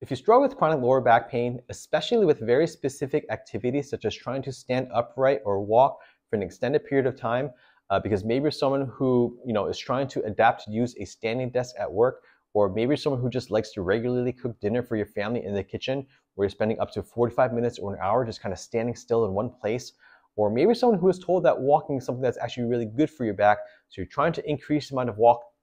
If you struggle with chronic lower back pain, especially with very specific activities such as trying to stand upright or walk for an extended period of time, because maybe you're someone who is trying to adapt to use a standing desk at work, or maybe you're someone who just likes to regularly cook dinner for your family in the kitchen, where you're spending up to 45 minutes or an hour just kind of standing still in one place, or maybe you're someone who is told that walking is something that's actually really good for your back, so you're trying to increase the amount of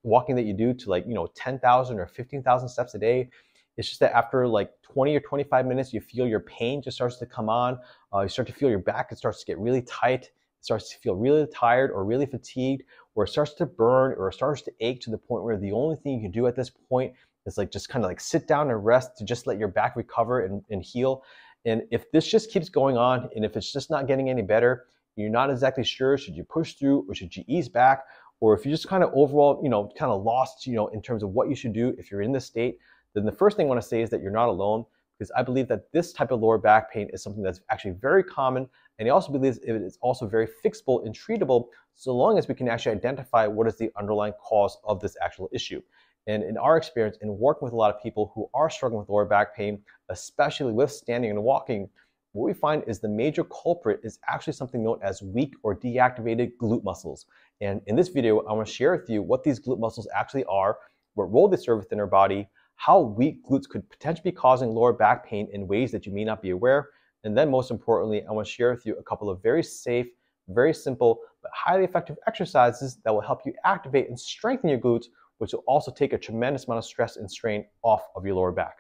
walking that you do to 10,000 or 15,000 steps a day. It's just that after like 20 or 25 minutes, you feel your pain just starts to come on. You start to feel your back, it starts to get really tight. It starts to feel really tired or really fatigued, or it starts to burn or it starts to ache to the point where the only thing you can do at this point is just kind of sit down and rest to just let your back recover and heal. And if this just keeps going on, and if it's just not getting any better, you're not exactly sure, should you push through or should you ease back? Or if you just kind of overall, kind of lost, in terms of what you should do if you're in this state, then the first thing I want to say is that you're not alone, because I believe that this type of lower back pain is something that's actually very common, and I also believe it is also very fixable and treatable so long as we can actually identify what is the underlying cause of this actual issue. And in our experience, in working with a lot of people who are struggling with lower back pain, especially with standing and walking, what we find is the major culprit is actually something known as weak or deactivated glute muscles. And in this video, I want to share with you what these glute muscles actually are, what role they serve within our body, how weak glutes could potentially be causing lower back pain in ways that you may not be aware. And then most importantly, I want to share with you a couple of very safe, very simple, but highly effective exercises that will help you activate and strengthen your glutes, which will also take a tremendous amount of stress and strain off of your lower back.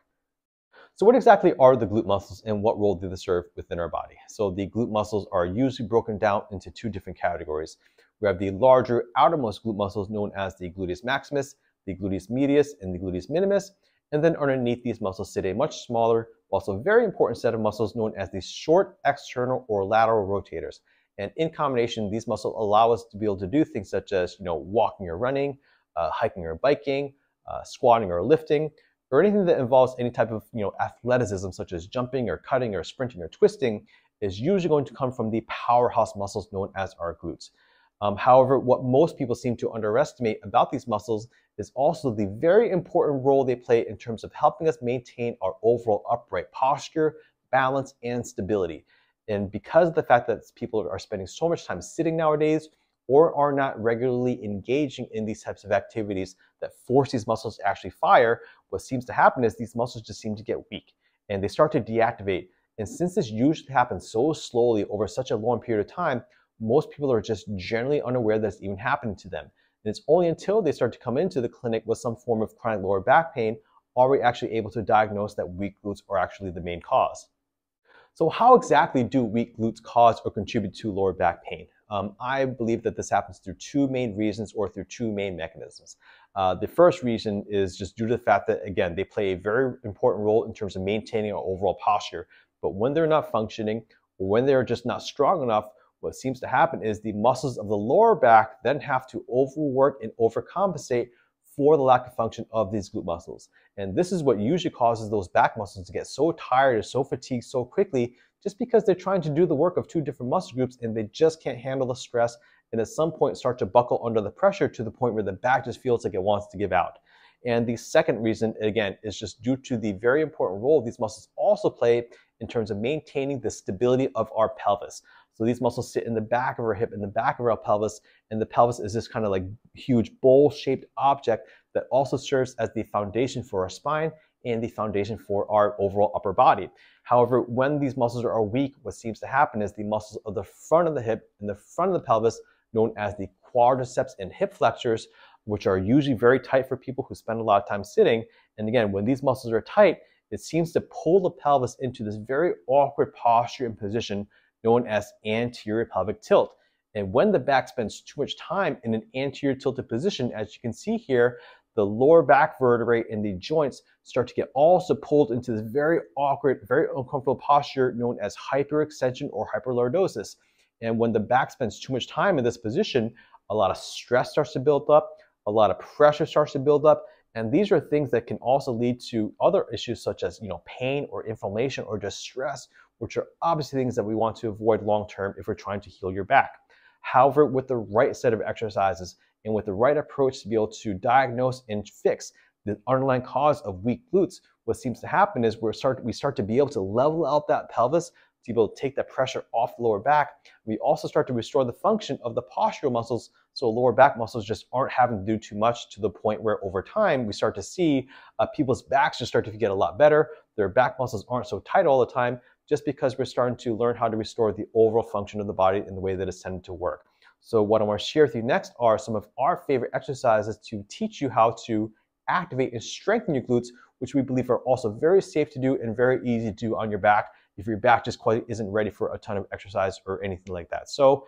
So what exactly are the glute muscles and what role do they serve within our body? So the glute muscles are usually broken down into two different categories. We have the larger outermost glute muscles known as the gluteus maximus, the gluteus medius, and the gluteus minimus. And then underneath these muscles sit a much smaller, also very important set of muscles known as the short external or lateral rotators. And in combination, these muscles allow us to be able to do things such as walking or running, hiking or biking, squatting or lifting, or anything that involves any type of athleticism such as jumping or cutting or sprinting or twisting is usually going to come from the powerhouse muscles known as our glutes. However, what most people seem to underestimate about these muscles is also the very important role they play in terms of helping us maintain our overall upright posture, balance, and stability. And because of the fact that people are spending so much time sitting nowadays, or are not regularly engaging in these types of activities that force these muscles to actually fire, what seems to happen is these muscles just seem to get weak and they start to deactivate. And since this usually happens so slowly over such a long period of time, most people are just generally unaware that it's even happening to them. And it's only until they start to come into the clinic with some form of chronic lower back pain are we actually able to diagnose that weak glutes are actually the main cause. So how exactly do weak glutes cause or contribute to lower back pain? I believe that this happens through two main reasons or through two main mechanisms. The first reason is just due to the fact that, again, they play a very important role in terms of maintaining our overall posture. But when they're not functioning, or when they're just not strong enough, what seems to happen is the muscles of the lower back then have to overwork and overcompensate for the lack of function of these glute muscles. And this is what usually causes those back muscles to get so tired or so fatigued so quickly, just because they're trying to do the work of two different muscle groups and they just can't handle the stress, and at some point start to buckle under the pressure to the point where the back just feels like it wants to give out. And the second reason, again, is just due to the very important role these muscles also play in terms of maintaining the stability of our pelvis. So these muscles sit in the back of our hip, in the back of our pelvis, and the pelvis is this kind of huge bowl-shaped object that also serves as the foundation for our spine and the foundation for our overall upper body. However, when these muscles are weak, what seems to happen is the muscles of the front of the hip and the front of the pelvis, known as the quadriceps and hip flexors, which are usually very tight for people who spend a lot of time sitting. And again, when these muscles are tight, it seems to pull the pelvis into this very awkward posture and position known as anterior pelvic tilt. And when the back spends too much time in an anterior tilted position, as you can see here, the lower back vertebrae and the joints start to get also pulled into this very awkward, very uncomfortable posture known as hyperextension or hyperlordosis. And when the back spends too much time in this position, a lot of stress starts to build up, a lot of pressure starts to build up, and these are things that can also lead to other issues such as pain or inflammation or just stress, which are obviously things that we want to avoid long term if we're trying to heal your back. However, with the right set of exercises and with the right approach to be able to diagnose and fix the underlying cause of weak glutes, what seems to happen is we start to be able to level out that pelvis, to be able to take that pressure off the lower back. We also start to restore the function of the postural muscles, so lower back muscles just aren't having to do too much, to the point where over time we start to see people's backs just start to get a lot better. Their back muscles aren't so tight all the time, just because we're starting to learn how to restore the overall function of the body in the way that it's tended to work. So what I want to share with you next are some of our favorite exercises to teach you how to activate and strengthen your glutes, which we believe are also very safe to do and very easy to do on your back if your back just quite isn't ready for a ton of exercise or anything like that. So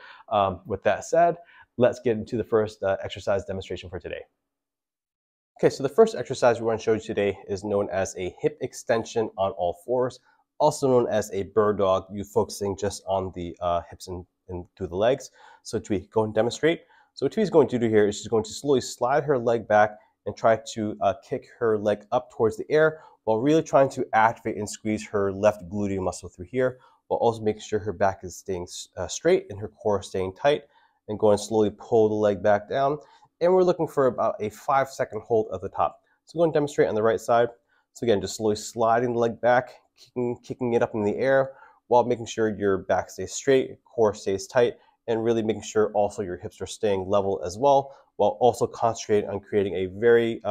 with that said, let's get into the first exercise demonstration for today. Okay, so the first exercise we want to show you today is known as a hip extension on all fours, also known as a bird dog, you focusing just on the hips and through the legs. So Tui, go and demonstrate. So what Tui's going to do here is she's going to slowly slide her leg back and try to kick her leg up towards the air, while really trying to activate and squeeze her left gluteal muscle through here, while also making sure her back is staying straight and her core staying tight, and go and slowly pull the leg back down. And we're looking for about a 5-second hold at the top. So go and demonstrate on the right side. So again, just slowly sliding the leg back, kicking it up in the air, while making sure your back stays straight, core stays tight, and really making sure also your hips are staying level as well, while also concentrating on creating a very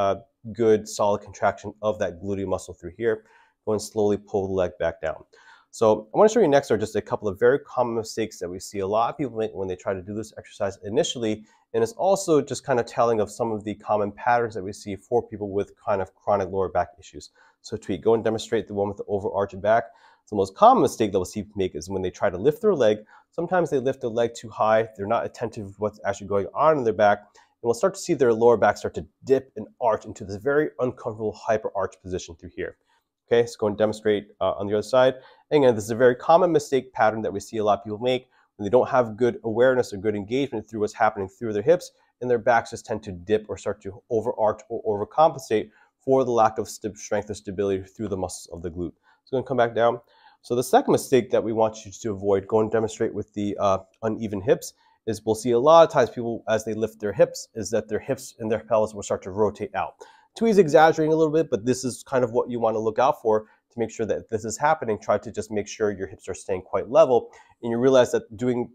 good solid contraction of that gluteal muscle through here. Go and slowly pull the leg back down. So I want to show you next are just a couple of very common mistakes that we see a lot of people make when they try to do this exercise initially, and it's also just kind of telling of some of the common patterns that we see for people with kind of chronic lower back issues. So Tui, go and demonstrate the one with the overarching back. So the most common mistake that we'll see people make is when they try to lift their leg, sometimes they lift their leg too high, they're not attentive to what's actually going on in their back, and we'll start to see their lower back start to dip and arch into this very uncomfortable hyper arch position through here. Okay, so go and demonstrate on the other side. And again, this is a very common mistake pattern that we see a lot of people make when they don't have good awareness or good engagement through what's happening through their hips, and their backs just tend to dip or start to overarch or overcompensate for the lack of strength or stability through the muscles of the glute. So going to come back down. So the second mistake that we want you to avoid, go and demonstrate with the uneven hips, is we'll see a lot of times people, as they lift their hips, is that their hips and their pelvis will start to rotate out. Tui's exaggerating a little bit, but this is kind of what you want to look out for to make sure that if this is happening. Try to just make sure your hips are staying quite level, and you realize that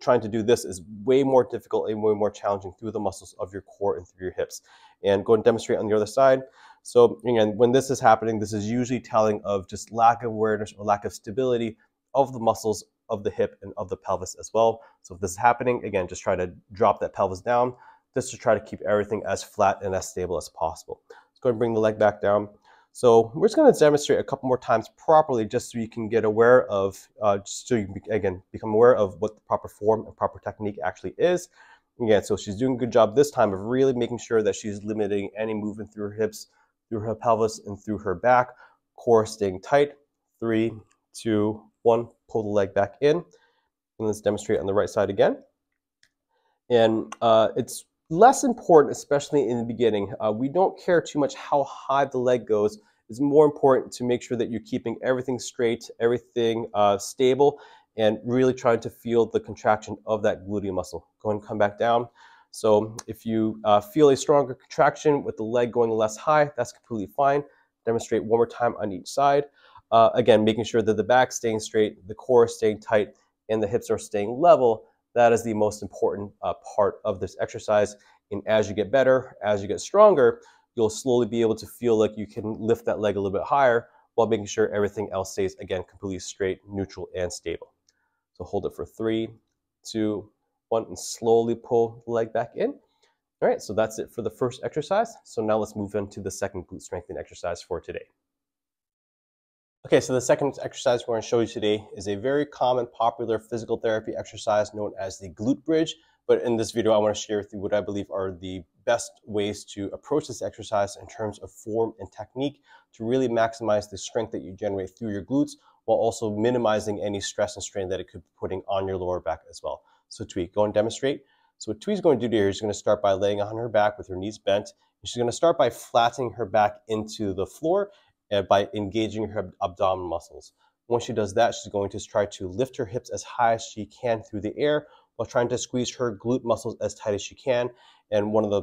trying to do this is way more difficult and way more challenging through the muscles of your core and through your hips. And go and demonstrate on the other side. So again, when this is happening, this is usually telling of just lack of awareness or lack of stability of the muscles of the hip and of the pelvis as well. So if this is happening, again, just try to drop that pelvis down, just to try to keep everything as flat and as stable as possible. Let's go and bring the leg back down. So we're just going to demonstrate a couple more times properly, just so you can get aware of, just so you can, again, become aware of what the proper form and proper technique actually is. Again, so she's doing a good job this time of really making sure that she's limiting any movement through her hips, through her pelvis, and through her back. Core staying tight. 3, 2, 1. Pull the leg back in. And let's demonstrate on the right side again. And it's less important, especially in the beginning. We don't care too much how high the leg goes. It's more important to make sure that you're keeping everything straight, everything stable, and really trying to feel the contraction of that gluteal muscle. Go ahead and come back down. So if you feel a stronger contraction with the leg going less high, that's completely fine. Demonstrate one more time on each side. Again, making sure that the back's staying straight, the core is staying tight, and the hips are staying level. That is the most important part of this exercise. And as you get better, as you get stronger, you'll slowly be able to feel like you can lift that leg a little bit higher, while making sure everything else stays, again, completely straight, neutral, and stable. So hold it for 3, 2, 1, and slowly pull the leg back in. All right, so that's it for the first exercise. So now let's move into the second glute strengthening exercise for today. Okay, so the second exercise we're going to show you today is a very common, popular physical therapy exercise known as the glute bridge. But in this video, I want to share with you what I believe are the best ways to approach this exercise in terms of form and technique to really maximize the strength that you generate through your glutes, while also minimizing any stress and strain that it could be putting on your lower back as well. So Tui, go and demonstrate. So what Tui's going to do here is she's going to start by laying on her back with her knees bent. And she's going to start by flattening her back into the floor by engaging her abdominal muscles. Once she does that, she's going to try to lift her hips as high as she can through the air, while trying to squeeze her glute muscles as tight as she can. And one of the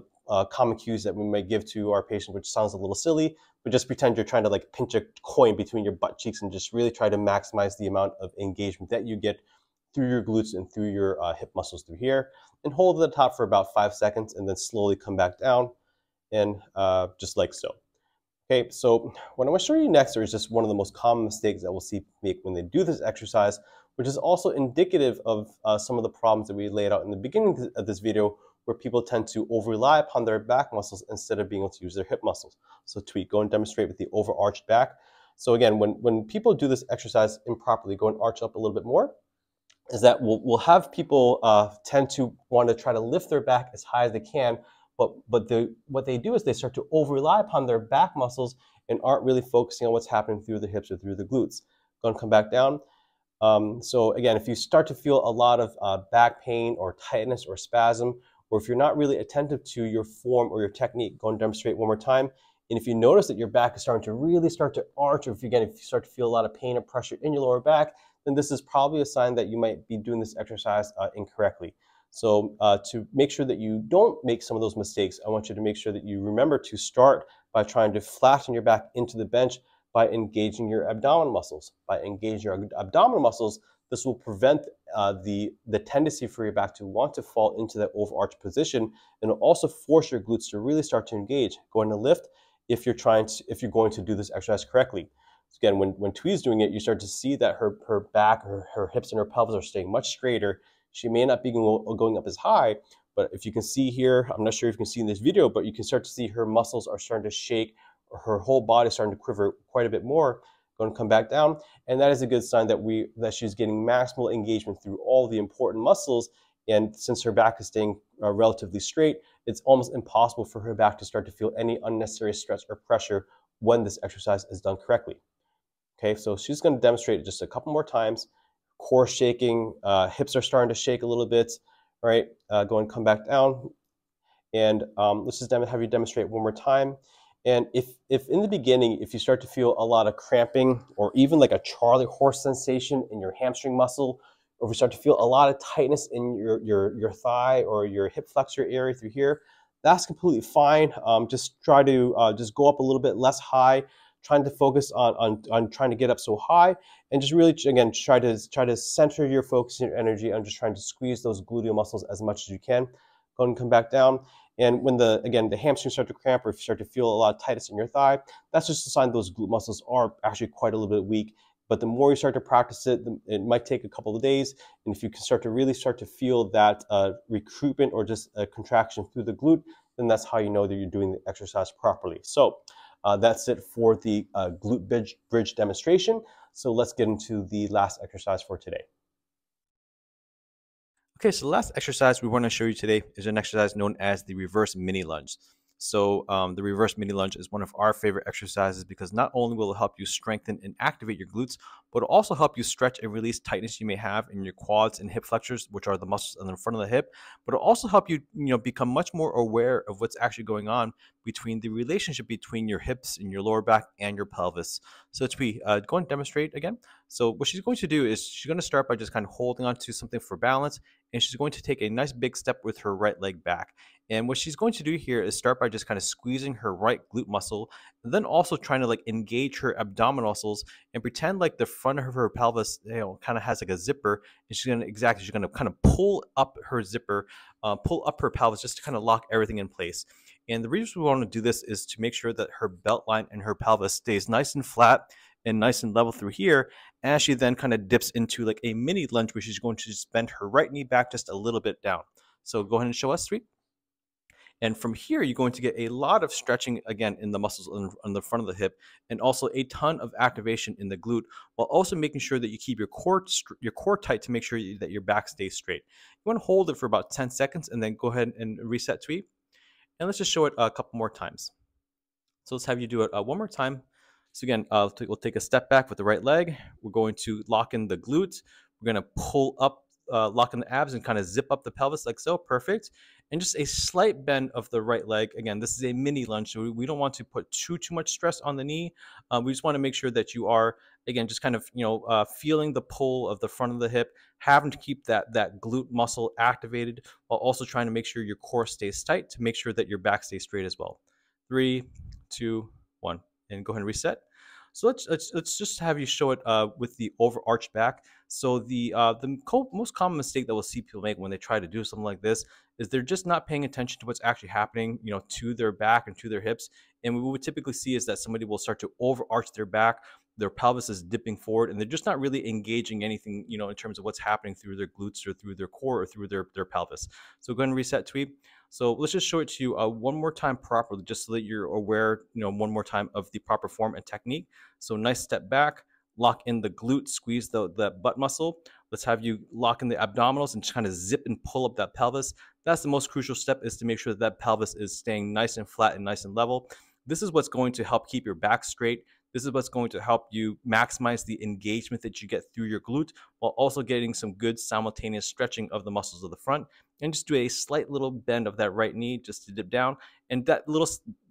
common cues that we might give to our patient, which sounds a little silly, but just pretend you're trying to like pinch a coin between your butt cheeks and just really try to maximize the amount of engagement that you get through your glutes and through your hip muscles through here. And hold at the top for about 5 seconds and then slowly come back down and just like so. Okay, so what I'm going to show you next is just one of the most common mistakes that we'll see make when they do this exercise, which is also indicative of some of the problems that we laid out in the beginning of this video, where people tend to over-rely upon their back muscles instead of being able to use their hip muscles. So Tweet, go and demonstrate with the overarched back. So again, when people do this exercise improperly, go and arch up a little bit more, is that we'll have people tend to want to try to lift their back as high as they can, but what they do is they start to over-rely upon their back muscles and aren't really focusing on what's happening through the hips or through the glutes. Go and come back down. So again, if you start to feel a lot of back pain or tightness or spasm, or if you're not really attentive to your form or your technique, go and demonstrate one more time. And if you notice that your back is starting to really start to arch, or if you start to feel a lot of pain and pressure in your lower back, then this is probably a sign that you might be doing this exercise incorrectly. So to make sure that you don't make some of those mistakes, I want you to make sure that you remember to start by trying to flatten your back into the bench by engaging your abdominal muscles. By engaging your abdominal muscles, this will prevent the tendency for your back to want to fall into that overarched position, and it'll also force your glutes to really start to engage. Going to lift if you're going to do this exercise correctly. So again, when Twee's doing it, you start to see that her back, her hips, and her pelvis are staying much straighter. She may not be going up as high, but if you can see here, I'm not sure if you can see in this video, but you can start to see her muscles are starting to shake, or her whole body is starting to quiver quite a bit more. Going to come back down, and that is a good sign that she's getting maximal engagement through all the important muscles. And since her back is staying relatively straight, it's almost impossible for her back to start to feel any unnecessary stress or pressure when this exercise is done correctly. Okay, so she's going to demonstrate it just a couple more times. Core shaking, hips are starting to shake a little bit. All right, go and come back down. And let's just have you demonstrate one more time. And if in the beginning, if you start to feel a lot of cramping or even like a Charlie horse sensation in your hamstring muscle, or if you start to feel a lot of tightness in your thigh or your hip flexor area through here, that's completely fine. Just try to just go up a little bit less high, trying to focus on trying to get up so high, and just really, again, try to center your focus and your energy on just trying to squeeze those gluteal muscles as much as you can. Go and come back down. And when the hamstrings start to cramp, or if you start to feel a lot of tightness in your thigh, that's just a sign those glute muscles are actually quite a little bit weak. But the more you start to practice it, it might take a couple of days. And if you can start to feel that recruitment or just a contraction through the glute, then that's how you know that you're doing the exercise properly. So that's it for the glute bridge demonstration. So let's get into the last exercise for today. Okay, so the last exercise we want to show you today is an exercise known as the reverse mini lunge. So the reverse mini lunge is one of our favorite exercises because not only will it help you strengthen and activate your glutes, but it'll also help you stretch and release tightness you may have in your quads and hip flexors, which are the muscles in the front of the hip. But it'll also help you, become much more aware of what's actually going on between the relationship between your hips and your lower back and your pelvis. So Twee, go and demonstrate again. So what she's going to do is she's going to start by just kind of holding on to something for balance, and she's going to take a nice big step with her right leg back. And what she's going to do here is start by just kind of squeezing her right glute muscle, and then also trying to engage her abdominal muscles and pretend like the front of her pelvis, kind of has like a zipper. And she's going to kind of pull up her zipper, pull up her pelvis just to kind of lock everything in place. And the reason we want to do this is to make sure that her belt line and her pelvis stays nice and flat and nice and level through here, as she then kind of dips into like a mini lunge where she's going to just bend her right knee back just a little bit down. So go ahead and show us, Sweet. And from here, you're going to get a lot of stretching, again, in the muscles on the front of the hip, and also a ton of activation in the glute, while also making sure that you keep your core tight to make sure that your back stays straight. You want to hold it for about 10 seconds and then go ahead and reset, Tweet. And let's just show it a couple more times. So let's have you do it one more time. So again, we'll take a step back with the right leg. We're going to lock in the glutes. We're going to pull up, lock in the abs and kind of zip up the pelvis like so. Perfect. and just a slight bend of the right leg. Again, this is a mini lunge, so we don't want to put too much stress on the knee. We just want to make sure that you are, again, just kind of, feeling the pull of the front of the hip, having to keep that glute muscle activated, while also trying to make sure your core stays tight to make sure that your back stays straight as well. 3, 2, 1, and go ahead and reset. So let's just have you show it with the overarched back. So the most common mistake that we'll see people make when they try to do something like this is they're just not paying attention to what's actually happening, to their back and to their hips. And what we would typically see is that somebody will start to overarch their back, their pelvis is dipping forward, and they're just not really engaging anything, in terms of what's happening through their glutes or through their core or through their pelvis. So go ahead and reset, Tweet. So let's just show it to you one more time properly, just so that you're aware, one more time of the proper form and technique. So nice step back, lock in the glute, squeeze the butt muscle. Let's have you lock in the abdominals and just kind of zip and pull up that pelvis. That's the most crucial step, is to make sure that pelvis is staying nice and flat and nice and level. This is what's going to help keep your back straight. This is what's going to help you maximize the engagement that you get through your glute, while also getting some good simultaneous stretching of the muscles of the front. And just do a slight little bend of that right knee just to dip down. And that little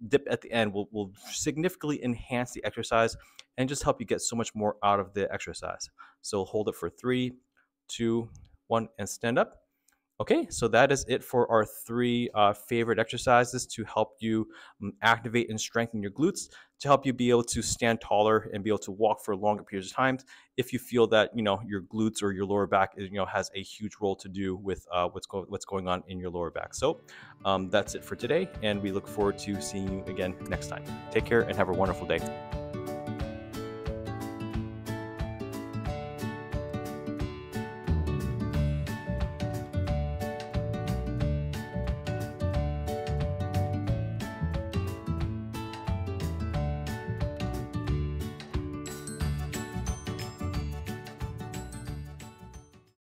dip at the end will significantly enhance the exercise and just help you get so much more out of the exercise. So hold it for 3, 2, 1, and stand up. Okay, so that is it for our 3 favorite exercises to help you activate and strengthen your glutes, to help you be able to stand taller and be able to walk for longer periods of time if you feel that your glutes or your lower back is, has a huge role to do with what's going on in your lower back. So that's it for today, and we look forward to seeing you again next time. Take care and have a wonderful day.